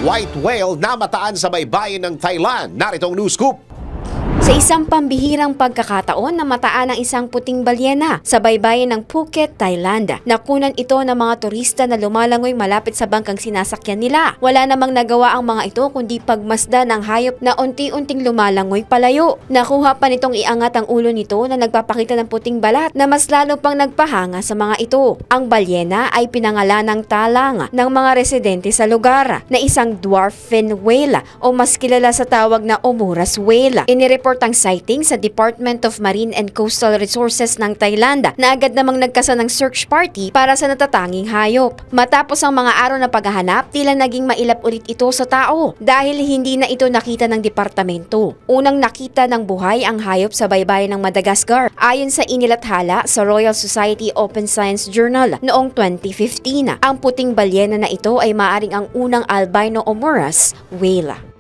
white whale namataan sa baybayin ng Thailand. Narito ang news scoop. Sa isang pambihirang pagkakataon, namataan ang isang puting balyena sa baybayin ng Phuket, Thailand. Nakunan ito ng mga turista na lumalangoy malapit sa bangkang sinasakyan nila. Wala namang nagawa ang mga ito kundi pagmasdan ng hayop na unti-unting lumalangoy palayo. Nakuha pa nitong iangat ang ulo nito na nagpapakita ng puting balat na mas lalo pang nagpahanga sa mga ito. Ang balyena ay pinangalan ng talang ng mga residente sa lugar na isang dwarf fin whale o mas kilala sa tawag na Omuras whale. Inireport ang sighting sa Department of Marine and Coastal Resources ng Thailand na agad namang nagkasa ng search party para sa natatanging hayop. Matapos ang mga araw na paghahanap, tila naging mailap ulit ito sa tao dahil hindi na ito nakita ng departamento. Unang nakita ng buhay ang hayop sa baybayin ng Madagascar ayon sa inilathala sa Royal Society Open Science Journal noong 2015. Ang puting balyena na ito ay maaaring ang unang albino Omuras whale.